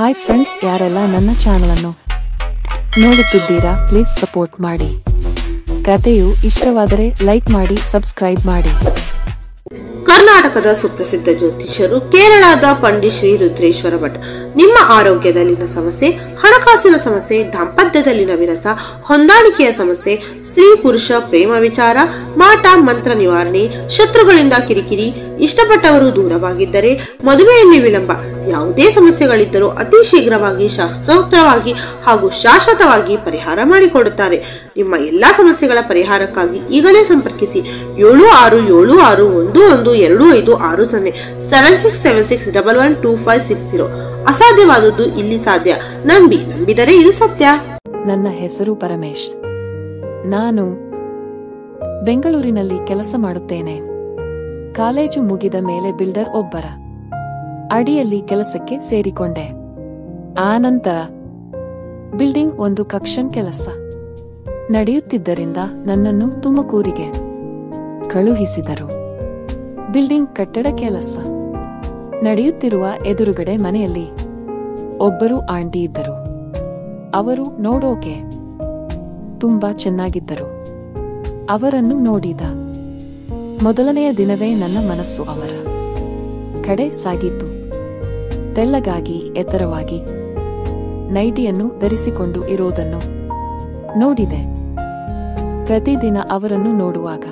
Hi friends, ಯಾರೆಲ್ಲ ನನ್ನ channel ಅನ್ನು ನೋಡುತ್ತಿದ್ದೀರಾ, ಪ್ಲೀಸ್ ಸಪೋರ್ಟ್ ಮಾಡಿ. ಕಥೆಯು ಇಷ್ಟವಾದರೆ ಲೈಕ್ ಮಾಡಿ, ಸಬ್ಸ್ಕ್ರೈಬ್ ಮಾಡಿ. ಕರ್ನಾಟಕದ ಸುಪ್ರಸಿದ್ಧ ಜ್ಯೋತಿಷ್ಯರು ಕೇರಳದ ಪಂಡಿತ್ ಶ್ರೀ ರುದ್ರೇಶ್ವರ ಭಟ್. ನಿಮ್ಮ ಆರೋಗ್ಯದಲ್ಲಿನ ಸಮಸ್ಯೆ, ಹಣಕಾಸಿನ ಸಮಸ್ಯೆ, ದಾಂಪತ್ಯದಲ್ಲಿನ ವಿರಸ, ಹೊಂದಾಣಿಕೆಯ ಸಮಸ್ಯೆ, ಸ್ತ್ರೀ ಪುರುಷ ಪ್ರೇಮ ವಿಚಾರ, ಮಾಟ ಮಂತ್ರ ನಿವಾರಣೆ, ಶತ್ರುಗಳಿಂದ ಕಿರಿಕಿರಿ, ಇಷ್ಟಪಟ್ಟವರು ದೂರವಾಗಿದ್ದರೆ, ಮದುವೆಯಲ್ಲಿ ವಿಳಂಬ, ಯಾವುದೇ ಸಮಸ್ಯೆಗಳಿದ್ದರೂ ಅತಿ ಶೀಘ್ರವಾಗಿ ಶಾಸ್ತ್ರೋಕ್ತವಾಗಿ ಹಾಗೂ ಶಾಶ್ವತವಾಗಿ ಪರಿಹಾರ ಮಾಡಿಕೊಡುತ್ತಾರೆ. ನಿಮ್ಮ ಎಲ್ಲಾ ಸಮಸ್ಯೆಗಳ ಪರಿಹಾರಕ್ಕಾಗಿ ಈಗಲೇ ಸಂಪರ್ಕಿಸಿ 7666112560 7676112560. ಅಸಾಧ್ಯವಾದದ್ದು ಇಲ್ಲಿ ಸಾಧ್ಯ. ನಂಬಿದರೆ ಇದು ಸತ್ಯ. ನನ್ನ ಹೆಸರು ಪರಮೇಶ್. ನಾನು ಬೆಂಗಳೂರಿನಲ್ಲಿ ಕೆಲಸ ಮಾಡುತ್ತೇನೆ. ಕಾಲೇಜು ಮುಗಿದ ಮೇಲೆ ಬಿಲ್ಡರ್ ಒಬ್ಬರ ಅಡಿಯಲ್ಲಿ ಕೆಲಸಕ್ಕೆ ಸೇರಿಕೊಂಡೆ. ಆ ನಂತರ ಬಿಲ್ಡಿಂಗ್ ಒಂದು ಕಕ್ಷನ್ ಕೆಲಸ ನಡೆಯುತ್ತಿದ್ದರಿಂದ ನನ್ನನ್ನು ತುಮಕೂರಿಗೆ ಕಳುಹಿಸಿದರು. ಬಿಲ್ಡಿಂಗ್ ಕಟ್ಟಡ ಕೆಲಸ ನಡೆಯುತ್ತಿರುವ ಎದುರುಗಡೆ ಮನೆಯಲ್ಲಿ ಒಬ್ಬರು ಆಂಟಿ ಇದ್ದರು. ಅವರು ನೋಡೋಕೆ ತುಂಬಾ ಚೆನ್ನಾಗಿದ್ದರು. ಅವರನ್ನು ನೋಡಿದ ಮೊದಲನೆಯ ದಿನವೇ ನನ್ನ ಮನಸ್ಸು ಅವರ ಕಡೆ ಸಾಗಿತ್ತು. ತೆಳ್ಳಗಾಗಿ ಎತ್ತರವಾಗಿ ನೈಟಿಯನ್ನು ಧರಿಸಿಕೊಂಡು ಇರೋದನ್ನು ನೋಡಿದೆ. ಪ್ರತಿದಿನ ಅವರನ್ನು ನೋಡುವಾಗ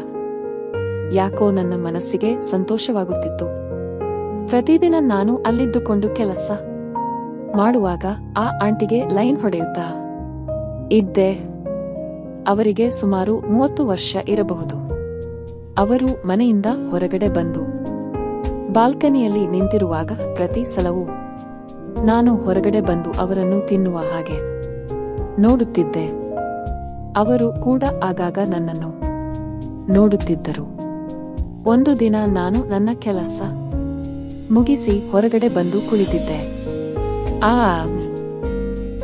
ಯಾಕೋ ನನ್ನ ಮನಸ್ಸಿಗೆ ಸಂತೋಷವಾಗುತ್ತಿತ್ತು. ಪ್ರತಿದಿನ ನಾನು ಅಲ್ಲಿದ್ದುಕೊಂಡು ಕೆಲಸ ಮಾಡುವಾಗ ಆ ಆಂಟಿಗೆ ಲೈನ್ ಹೊಡೆಯುತ್ತಾ ಇದ್ದೆ. ಅವರಿಗೆ ಸುಮಾರು 30 ವರ್ಷ ಇರಬಹುದು. ಅವರು ಮನೆಯಿಂದ ಹೊರಗಡೆ ಬಂದು ಬಾಲ್ಕನಿಯಲ್ಲಿ ನಿಂತಿರುವಾಗ ಪ್ರತಿ ಸಲವೂ ನಾನು ಹೊರಗಡೆ ಬಂದು ಅವರನ್ನು ತಿನ್ನುವ ಹಾಗೆ ನೋಡುತ್ತಿದ್ದೆ. ಅವರು ಕೂಡ ಆಗಾಗ ನನ್ನನ್ನು ನೋಡುತ್ತಿದ್ದರು. ಒಂದು ದಿನ ನಾನು ನನ್ನ ಕೆಲಸ ಮುಗಿಸಿ ಹೊರಗಡೆ ಬಂದು ಕುಳಿತಿದ್ದೆ. ಆ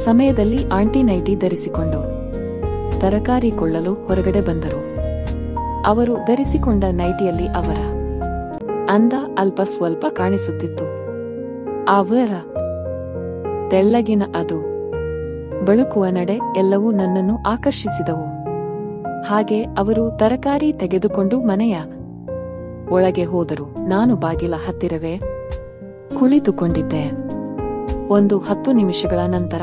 ಸಮಯದಲ್ಲಿ ಆಂಟಿ ನೈಟಿ ಧರಿಸಿಕೊಂಡು ತರಕಾರಿ ಕೊಳ್ಳಲು ಹೊರಗಡೆ ಬಂದರು. ಅವರು ಧರಿಸಿಕೊಂಡ ನೈಟಿಯಲ್ಲಿ ಅವರ ಅಂದ ಅಲ್ಪ ಸ್ವಲ್ಪ ಕಾಣಿಸುತ್ತಿತ್ತು. ಅವರ ತೆಳ್ಳಗಿನ ಅದು ಬಳುಕುವ ನಡೆ ಎಲ್ಲವೂ ನನ್ನನ್ನು ಆಕರ್ಷಿಸಿದವು. ಹಾಗೆ ಅವರು ತರಕಾರಿ ತೆಗೆದುಕೊಂಡು ಮನೆಯ ಒಳಗೆ ಹೋದರು. ನಾನು ಬಾಗಿಲ ಹತ್ತಿರವೇ ಕುಳಿತುಕೊಂಡಿದ್ದೆ. ಒಂದು 10 ನಿಮಿಷಗಳ ನಂತರ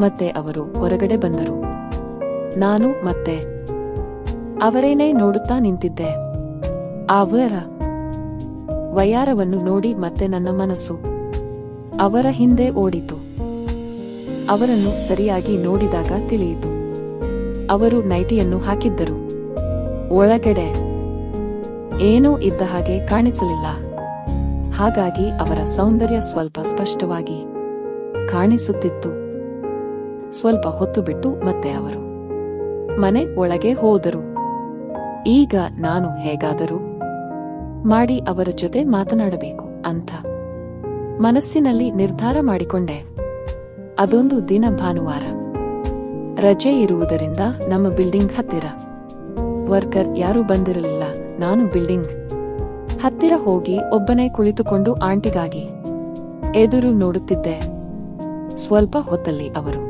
ಮತ್ತೆ ಅವರು ಹೊರಗಡೆ ಬಂದರು. ನಾನು ಮತ್ತೆ ಅವರೇನೇ ನೋಡುತ್ತಾ ನಿಂತಿದ್ದೆ. ಅವರ ವಯ್ಯಾರವನ್ನು ನೋಡಿ ಮತ್ತೆ ನನ್ನ ಮನಸ್ಸು ಅವರ ಹಿಂದೆ ಓಡಿತು. ಅವರನ್ನು ಸರಿಯಾಗಿ ನೋಡಿದಾಗ ತಿಳಿಯಿತು, ಅವರು ನೈಟಿಯನ್ನು ಹಾಕಿದ್ದರು. ಒಳಗಡೆ ಏನೂ ಇದ್ದ ಹಾಗೆ ಕಾಣಿಸಲಿಲ್ಲ. ಹಾಗಾಗಿ ಅವರ ಸೌಂದರ್ಯ ಸ್ವಲ್ಪ ಸ್ಪಷ್ಟವಾಗಿ ಕಾಣಿಸುತ್ತಿತ್ತು. ಸ್ವಲ್ಪ ಹೊತ್ತು ಬಿಟ್ಟು ಮತ್ತೆ ಅವರು ಮನೆ ಒಳಗೆ ಹೋದರು. ಈಗ ನಾನು ಹೇಗಾದರೂ ಮಾಡಿ ಅವರ ಜೊತೆ ಮಾತನಾಡಬೇಕು ಅಂತ ಮನಸ್ಸಿನಲ್ಲಿ ನಿರ್ಧಾರ ಮಾಡಿಕೊಂಡೆ. ಅದೊಂದು ದಿನ ಭಾನುವಾರ, ರಜೆ ಇರುವುದರಿಂದ ನಮ್ಮ ಬಿಲ್ಡಿಂಗ್ ಹತ್ತಿರ ವರ್ಕರ್ ಯಾರೂ ಬಂದಿರಲಿಲ್ಲ. ನಾನು ಬಿಲ್ಡಿಂಗ್ ಹತ್ತಿರ ಹೋಗಿ ಒಬ್ಬನೇ ಕುಳಿತುಕೊಂಡು ಆಂಟಿಗಾಗಿ ಎದುರು ನೋಡುತ್ತಿದ್ದೆ. ಸ್ವಲ್ಪ ಹೊತ್ತಲ್ಲಿ ಅವರು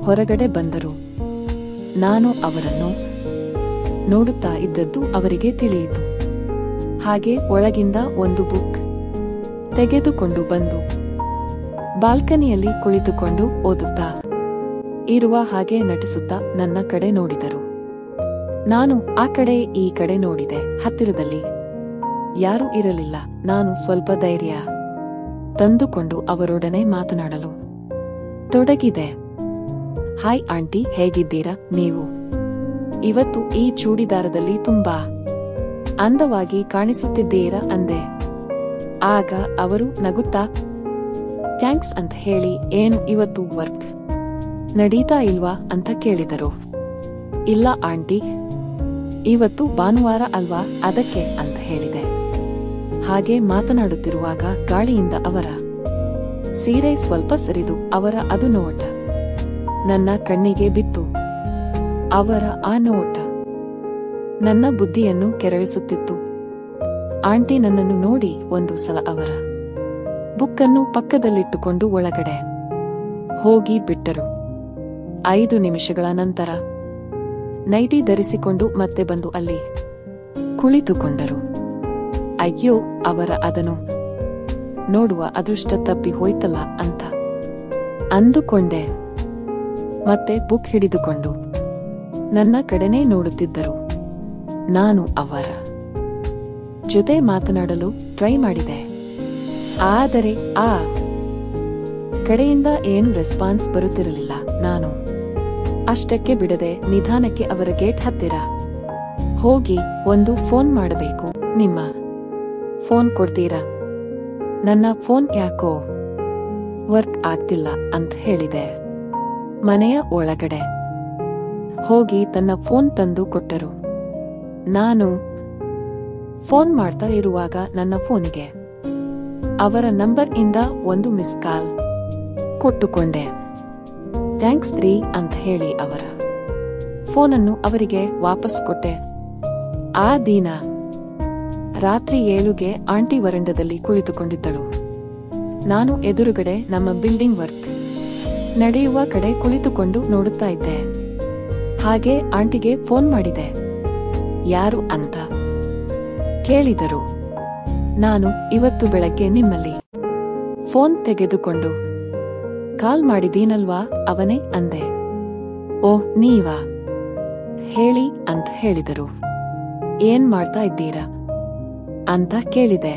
ಹೊರಗಡೆ ಬಂದರು. ನಾನು ಅವರನ್ನು ನೋಡುತ್ತಾ ಇದ್ದದ್ದು ಅವರಿಗೆ ತಿಳಿಯಿತು. ಹಾಗೆ ಒಳಗಿಂದ ಒಂದು ಬುಕ್ ತೆಗೆದುಕೊಂಡು ಬಂದು ಬಾಲ್ಕನಿಯಲ್ಲಿ ಕುಳಿತುಕೊಂಡು ಓದುತ್ತಾ ಇರುವ ಹಾಗೆ ನಟಿಸುತ್ತಾ ನನ್ನ ಕಡೆ ನೋಡಿದರು. ನಾನು ಆ ಕಡೆ ಈ ಕಡೆ ನೋಡಿದೆ. ಹತ್ತಿರದಲ್ಲಿ ಯಾರೂ ಇರಲಿಲ್ಲ. ನಾನು ಸ್ವಲ್ಪ ಧೈರ್ಯ ತಂದುಕೊಂಡು ಅವರೊಡನೆ ಮಾತನಾಡಲು ತೊಡಗಿದೆ. ಹಾಯ್ ಆಂಟಿ, ಹೇಗಿದ್ದೀರಾ ನೀವು? ಇವತ್ತು ಈ ಚೂಡಿದಾರದಲ್ಲಿ ತುಂಬಾ ಅಂದವಾಗಿ ಕಾಣಿಸುತ್ತಿದ್ದೀರಾ ಅಂದೆ. ಆಗ ಅವರು ನಗುತ್ತಾ ಥ್ಯಾಂಕ್ಸ್ ಅಂತ ಹೇಳಿ, ಏನು ಇವತ್ತು ವರ್ಕ್ ನಡೀತಾ ಇಲ್ವಾ ಅಂತ ಕೇಳಿದರು. ಇಲ್ಲ ಆಂಟಿ, ಇವತ್ತು ಭಾನುವಾರ ಅಲ್ವಾ, ಅದಕ್ಕೆ ಅಂತ ಹೇಳಿದೆ. ಹಾಗೆ ಮಾತನಾಡುತ್ತಿರುವಾಗ ಗಾಳಿಯಿಂದ ಅವರ ಸೀರೆ ಸ್ವಲ್ಪ ಸರಿದು ಅವರ ಅದು ನೋಟ ನನ್ನ ಕಣ್ಣಿಗೆ ಬಿತ್ತು. ಅವರ ಆ ನೋಟ ನನ್ನ ಬುದ್ಧಿಯನ್ನು ಕೆರಳಿಸುತ್ತಿತ್ತು. ಆಂಟಿ ನನ್ನನ್ನು ನೋಡಿ ಒಂದು ಸಲ ಅವರ ಬುಕ್ಕನ್ನು ಪಕ್ಕದಲ್ಲಿಟ್ಟುಕೊಂಡು ಒಳಗಡೆ ಹೋಗಿ ಬಿಟ್ಟರು. 5 ನಿಮಿಷಗಳ ನಂತರ ನೈಟಿ ಧರಿಸಿಕೊಂಡು ಮತ್ತೆ ಬಂದು ಅಲ್ಲಿ ಕುಳಿತುಕೊಂಡರು. ಅಯ್ಯೋ, ಅವರ ಅದನ್ನು ನೋಡುವ ಅದೃಷ್ಟ ತಪ್ಪಿ ಹೋಯ್ತಲ್ಲ ಅಂತ ಅಂದುಕೊಂಡೆ. ಮತ್ತೆ ಬುಕ್ ಹಿಡಿದುಕೊಂಡು ನನ್ನ ಕಡೆನೇ ನೋಡುತ್ತಿದ್ದರು. ನಾನು ಅವರ ಜೊತೆ ಮಾತನಾಡಲು ಟ್ರೈ ಮಾಡಿದೆ, ಆದರೆ ಆ ಕಡೆಯಿಂದ ಏನು ರೆಸ್ಪಾನ್ಸ್ ಬರುತ್ತಿರಲಿಲ್ಲ. ನಾನು ಅಷ್ಟಕ್ಕೆ ಬಿಡದೆ ನಿಧಾನಕ್ಕೆ ಅವರ ಗೇಟ್ ಹತ್ತಿರ ಹೋಗಿ, ಒಂದು ಫೋನ್ ಮಾಡಬೇಕು, ನಿಮ್ಮ ಫೋನ್ ಕೊಡ್ತೀರಾ? ನನ್ನ ಫೋನ್ ಯಾಕೋ ವರ್ಕ್ ಆಗ್ತಿಲ್ಲ ಅಂತ ಹೇಳಿದೆ. ಮನೆಯ ಒಳಗಡೆ ಹೋಗಿ ತನ್ನ ಫೋನ್ ತಂದು ಕೊಟ್ಟರು. ನಾನು ಫೋನ್ ಮಾಡ್ತಾ ಇರುವಾಗ ನನ್ನ ಫೋನಿಗೆ ಅವರ ನಂಬರ್ ಇಂದ ಒಂದು ಮಿಸ್ ಕಾಲ್ ಕೊಟ್ಟುಕೊಂಡೆ. ಥ್ಯಾಂಕ್ಸ್ ರೀ ಅಂತ ಹೇಳಿ ಅವರ ಫೋನನ್ನು ಅವರಿಗೆ ವಾಪಸ್ ಕೊಟ್ಟೆ. ಆ ದಿನ ರಾತ್ರಿ 7ಗೆ ಆಂಟಿ ವರಂಡದಲ್ಲಿ ಕುಳಿತುಕೊಂಡಿದ್ದಳು. ನಾನು ಎದುರುಗಡೆ ನಮ್ಮ ಬಿಲ್ಡಿಂಗ್ ವರ್ಕ್ ನಡೆಯುವ ಕಡೆ ಕುಳಿತುಕೊಂಡು ನೋಡುತ್ತಾ ಇದ್ದೆ. ಹಾಗೆ ಆಂಟಿಗೆ ಫೋನ್ ಮಾಡಿದೆ. ಯಾರು ಅಂತ ಕೇಳಿದರು. ನಾನು ಇವತ್ತು ಬೆಳಗ್ಗೆ ನಿಮ್ಮಲ್ಲಿ ಫೋನ್ ತೆಗೆದುಕೊಂಡು ಕಾಲ್ ಮಾಡಿದೀನಲ್ವಾ, ಅವನೇ ಅಂದೆ. ಓ, ನೀವಾ? ಹೇಳಿ ಅಂತ ಹೇಳಿದರು. ಏನ್ ಮಾಡ್ತಾ ಇದ್ದೀರಾ ಅಂತ ಕೇಳಿದೆ.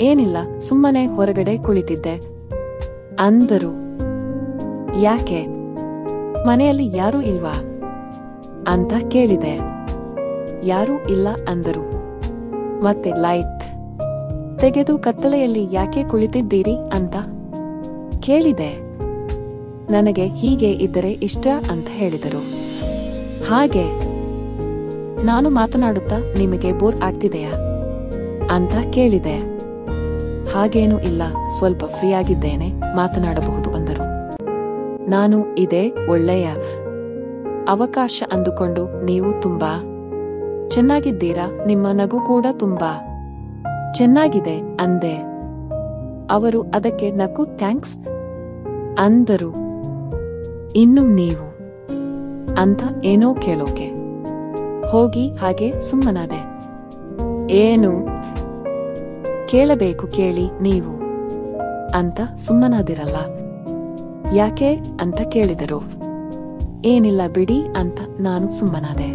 ಏನಿಲ್ಲ, ಸುಮ್ಮನೆ ಹೊರಗಡೆ ಕುಳಿತಿದ್ದೆ ಅಂದರು. ಯಾಕೆ, ಮನೆಯಲ್ಲಿ ಯಾರೂ ಇಲ್ವಾ ಅಂತ ಕೇಳಿದೆ. ಯಾರೂ ಇಲ್ಲ ಅಂದರು. ಮತ್ತೆ ಲೈಟ್ ತೆಗೆದು ಕತ್ತಲೆಯಲ್ಲಿ ಯಾಕೆ ಕುಳಿತಿದ್ದೀರಿ ಅಂತ ಕೇಳಿದೆ. ನನಗೆ ಹೀಗೆ ಇದ್ದರೆ ಇಷ್ಟ ಅಂತ ಹೇಳಿದರು. ಹಾಗೆ ನಾನು ಮಾತನಾಡುತ್ತಾ ನಿಮಗೆ ಬೋರ್ ಆಗ್ತಿದೆಯಾ ಅಂತ ಕೇಳಿದೆ. ಹಾಗೇನೂ ಇಲ್ಲ, ಸ್ವಲ್ಪ ಫ್ರೀ ಆಗಿದ್ದೇನೆ, ಮಾತನಾಡಬಹುದು ಅಂದರು. ನಾನು ಇದೇ ಒಳ್ಳೆಯ ಅವಕಾಶ ಅಂದುಕೊಂಡು, ನೀವು ತುಂಬಾ ಚೆನ್ನಾಗಿದ್ದೀರಾ, ನಿಮ್ಮ ನಗು ಕೂಡ ತುಂಬಾ ಚೆನ್ನಾಗಿದೆ ಅಂದೆ. ಅವರು ಅದಕ್ಕೆ ನಕ್ಕು ಥ್ಯಾಂಕ್ಸ್ ಅಂದರು. ಇನ್ನು ನೀವು ಅಂತ ಏನೋ ಕೇಳೋಕೆ ಹೋಗಿ ಹಾಗೆ ಸುಮ್ಮನಾದೆ. ಏನು ಕೇಳಬೇಕು ಕೇಳಿ ನೀವು ಅಂತ ಸುಮ್ಮನಾದಿರಲ್ಲ. ಯಾಕೆ ಅಂತ ಕೇಳಿದರು. ಏನಿಲ್ಲ ಬಿಡಿ ಅಂತ ನಾನು ಸುಮ್ಮನಾದೆ.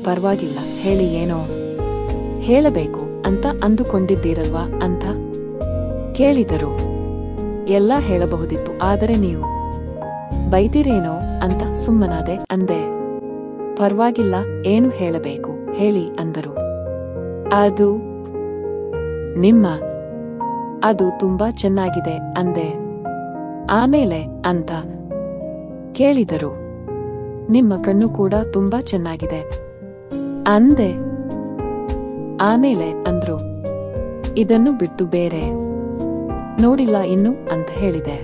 ಪರವಾಗಿಲ್ಲ ಹೇಳಿ, ಏನೋ ಹೇಳಬೇಕು ಅಂತ ಅಂದುಕೊಂಡಿದ್ದೀರಲ್ವಾ ಅಂತ ಕೇಳಿದರು. ಎಲ್ಲ ಹೇಳಬಹುದಿತ್ತು, ಆದರೆ ನೀವು ಬೈದಿರೇನೋ ಅಂತ ಸುಮ್ಮನಾದೆ ಅಂದೆ. ಪರವಾಗಿಲ್ಲ, ಏನು ಹೇಳಬೇಕು ಹೇಳಿ ಅಂದರು. ಅದು ನಿಮ್ಮ ಅದು ತುಂಬಾ ಚೆನ್ನಾಗಿದೆ ಅಂದೆ. ಆಮೇಲೆ ಅಂತ ಕೇಳಿದರು. ನಿಮ್ಮ ಕಣ್ಣು ಕೂಡ ತುಂಬಾ ಚೆನ್ನಾಗಿದೆ ಅಂದೆ. ಆಮೇಲೆ ಅಂದ್ರು. ಇದನ್ನು ಬಿಟ್ಟು ಬೇರೆ ನೋಡಿಲ್ಲ ಇನ್ನು ಅಂತ ಹೇಳಿದೆ.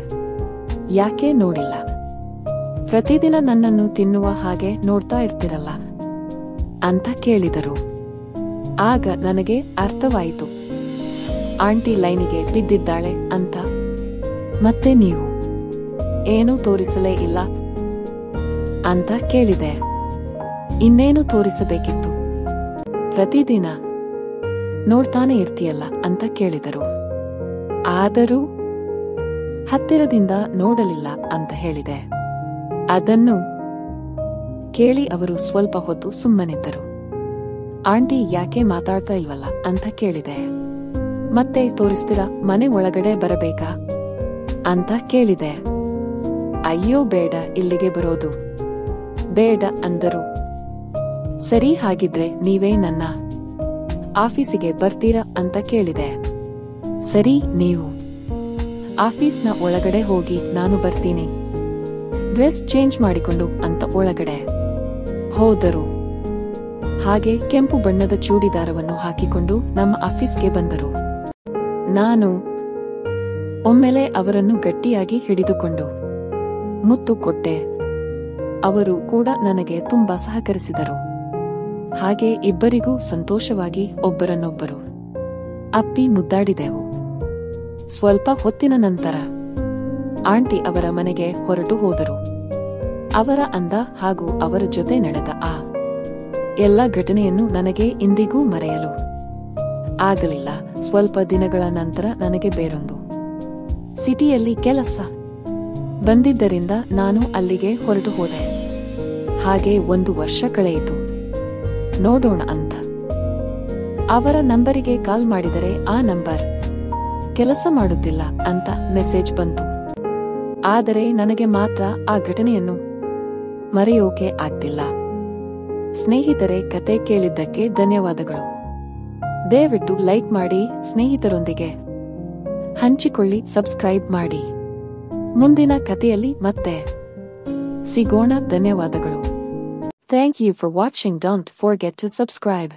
ಯಾಕೆ ನೋಡಿಲ್ಲ? ಪ್ರತಿದಿನ ನನ್ನನ್ನು ತಿನ್ನುವ ಹಾಗೆ ನೋಡ್ತಾ ಇರ್ತಿರಲ್ಲ ಅಂತ ಕೇಳಿದರು. ಆಗ ನನಗೆ ಅರ್ಥವಾಯಿತು, ಆಂಟಿ ಲೈನಿಗೆ ಬಿದ್ದಿದ್ದಾಳೆ ಅಂತ. ಮತ್ತೆ ನೀವು ಏನೂ ತೋರಿಸಲೇ ಇಲ್ಲ ಅಂತ ಕೇಳಿದೆ. ಇನ್ನೇನು ತೋರಿಸಬೇಕಿತ್ತು? ಪ್ರತಿದಿನ ನೋಡ್ತಾನೆ ಇರ್ತೀಯಲ್ಲ ಅಂತ ಕೇಳಿದರು. ಆದರೂ ಹತ್ತಿರದಿಂದ ನೋಡಲಿಲ್ಲ ಅಂತ ಹೇಳಿದೆ. ಅದನ್ನು ಕೇಳಿ ಅವರು ಸ್ವಲ್ಪ ಹೊತ್ತು ಸುಮ್ಮನಿದ್ದರು. ಆಂಟಿ ಯಾಕೆ ಮಾತಾಡ್ತಾ ಇಲ್ವಲ್ಲ ಅಂತ ಕೇಳಿದೆ. ಮತ್ತೆ ತೋರಿಸ್ತೀರಾ, ಮನೆ ಒಳಗಡೆ ಬರಬೇಕಾ ಅಂತ ಕೇಳಿದೆ. ಅಯ್ಯೋ ಬೇಡ, ಇಲ್ಲಿಗೆ ಬರೋದು ಬೇಡ ಅಂದರು. ಸರಿ, ಹಾಗಿದ್ರೆ ನೀವೇ ನನ್ನ ಆಫೀಸಿಗೆ ಬರ್ತೀರಾ ಅಂತ ಕೇಳಿದೆ. ಸರಿ, ನೀವು ಆಫೀಸ್ನ ಒಳಗಡೆ ಹೋಗಿ, ನಾನು ಬರ್ತೀನಿ, ಡ್ರೆಸ್ ಚೇಂಜ್ ಮಾಡಿಕೊಂಡು ಅಂತ ಒಳಗಡೆ ಹೋದರು. ಹಾಗೆ ಕೆಂಪು ಬಣ್ಣದ ಚೂಡಿದಾರವನ್ನು ಹಾಕಿಕೊಂಡು ನಮ್ಮ ಆಫೀಸ್ಗೆ ಬಂದರು. ನಾನು ಒಮ್ಮೆಲೆ ಅವರನ್ನು ಗಟ್ಟಿಯಾಗಿ ಹಿಡಿದುಕೊಂಡು ಮುತ್ತು ಕೊಟ್ಟೆ. ಅವರು ಕೂಡ ನನಗೆ ತುಂಬಾ ಸಹಕರಿಸಿದರು. ಹಾಗೆ ಇಬ್ಬರಿಗೂ ಸಂತೋಷವಾಗಿ ಒಬ್ಬರನ್ನೊಬ್ಬರು ಅಪ್ಪಿ ಮುದ್ದಾಡಿದೆವು. ಸ್ವಲ್ಪ ಹೊತ್ತಿನ ನಂತರ ಆಂಟಿ ಅವರ ಮನೆಗೆ ಹೊರಟು ಹೋದರು. ಅವರ ಅಂದ ಹಾಗೂ ಅವರ ಜೊತೆ ನಡೆದ ಆ ಎಲ್ಲ ಘಟನೆಯನ್ನು ನನಗೆ ಇಂದಿಗೂ ಮರೆಯಲು ಆಗಲಿಲ್ಲ. ಸ್ವಲ್ಪ ದಿನಗಳ ನಂತರ ನನಗೆ ಬೇರೊಂದು ಸಿಟಿಯಲ್ಲಿ ಕೆಲಸ ಬಂದಿದ್ದರಿಂದ ನಾನು ಅಲ್ಲಿಗೆ ಹೊರಟು ಹೋದೆ. ಹಾಗೆ 1 ವರ್ಷ ಕಳೆಯಿತು. ನೋಡೋಣ ಅಂತ ಅವರ ನಂಬರಿಗೆ ಕಾಲ್ ಮಾಡಿದರೆ ಆ ನಂಬರ್ ಕೆಲಸ ಮಾಡುತ್ತಿಲ್ಲ ಅಂತ ಮೆಸೇಜ್ ಬಂತು. ಆದರೆ ನನಗೆ ಮಾತ್ರ ಆ ಘಟನೆಯನ್ನು ಮರೆಯೋಕೆ ಆಗ್ತಿಲ್ಲ. ಸ್ನೇಹಿತರೆ, ಕತೆ ಕೇಳಿದ್ದಕ್ಕೆ ಧನ್ಯವಾದಗಳು. ದಯವಿಟ್ಟು ಲೈಕ್ ಮಾಡಿ, ಸ್ನೇಹಿತರೊಂದಿಗೆ ಹಂಚಿಕೊಳ್ಳಿ, ಸಬ್ಸ್ಕ್ರೈಬ್ ಮಾಡಿ. ಮುಂದಿನ ಕಥೆಯಲ್ಲಿ ಮತ್ತೆ ಸಿಗೋಣ. ಧನ್ಯವಾದಗಳು. Thank you for watching. Don't forget to subscribe.